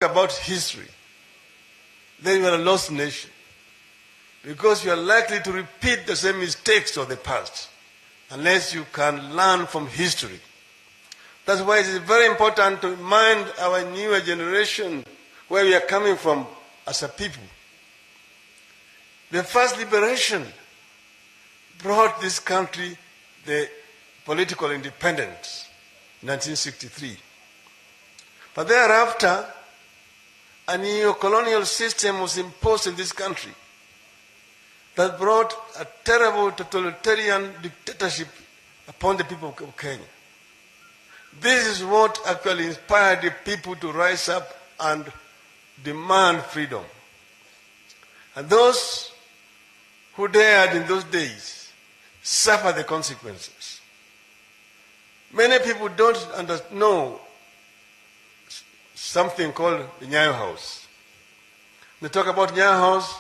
about history, then you are a lost nation. Because you are likely to repeat the same mistakes of the past unless you can learn from history. That's why it is very important to remind our newer generation where we are coming from as a people. The first liberation brought this country the political independence in 1963. But thereafter, a neo-colonial system was imposed in this country that brought a terrible totalitarian dictatorship upon the people of Kenya. This is what actually inspired the people to rise up and demand freedom. And those who dared in those days suffer the consequences. Many people don't know something called the Nyayo House. They talk about Nyayo House,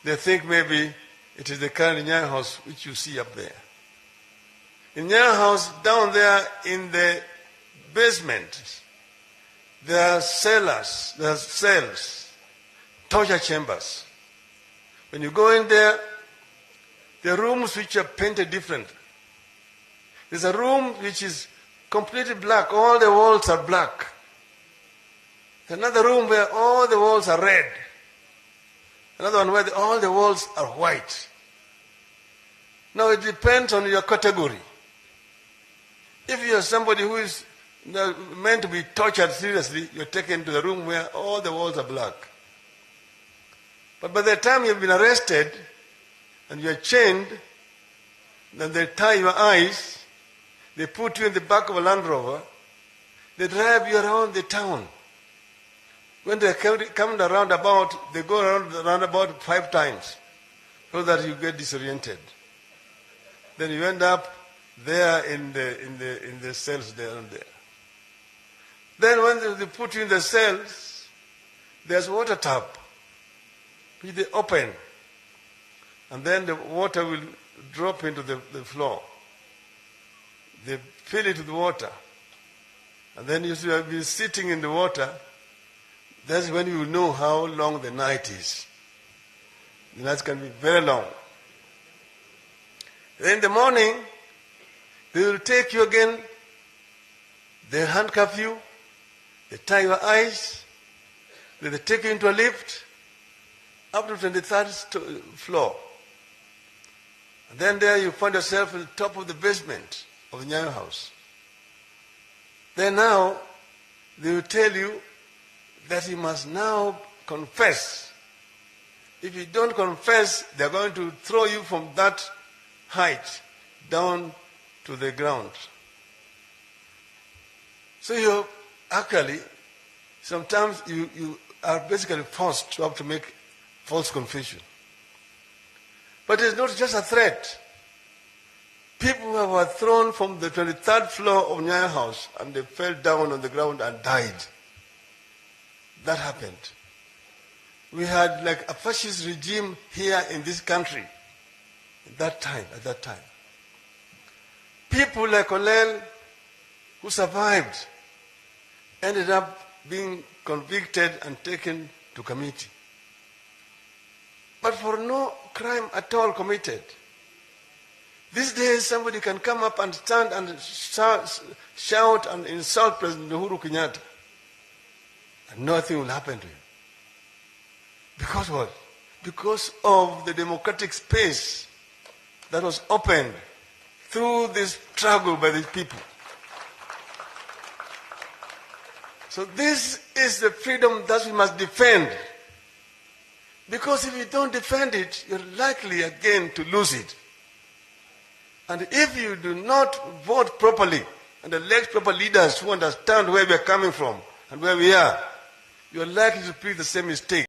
they think maybe it is the current Nyayo House which you see up there. In Nyayo House, down there in the basement, there are cellars, there are cells, torture chambers. When you go in there, the rooms which are painted different. There's a room which is completely black, all the walls are black. Another room where all the walls are red. Another one where all the walls are white. Now it depends on your category. If you are somebody who is meant to be tortured seriously, you're taken to the room where all the walls are black. But by the time you've been arrested and you're chained, then they tie your eyes, they put you in the back of a Land Rover, they drive you around the town. When they come around about, they go around about 5 times so that you get disoriented. Then you end up there in the cells down there. Then when they put you in the cells, there's a water tap which they open, and then the water will drop into the floor. They fill it with water, and then you have been sitting in the water. That's when you will know how long the night is. The night can be very long. Then in the morning, they will take you again, they handcuff you, they tie your eyes, then they take you into a lift up to 23rd floor. And then there you find yourself at the top of the basement of the Nyayo House. Then now, they will tell you that you must now confess. If you don't confess, they're going to throw you from that height down to the ground. So you actually, sometimes you are basically forced to have to make false confession. But it's not just a threat. People who were thrown from the 23rd floor of Nyayo House and they fell down on the ground and died. That happened. We had like a fascist regime here in this country at that time. People like Olel, who survived, ended up being convicted and taken to committee. But for no crime at all committed. These days somebody can come up and stand and shout and insult President Uhuru Kenyatta, and nothing will happen to him. Because what? Because of the democratic space that was opened through this struggle by these people. So this is the freedom that we must defend. Because if you don't defend it, you're likely again to lose it. And if you do not vote properly and elect proper leaders who understand where we are coming from and where we are, you're likely to repeat the same mistake.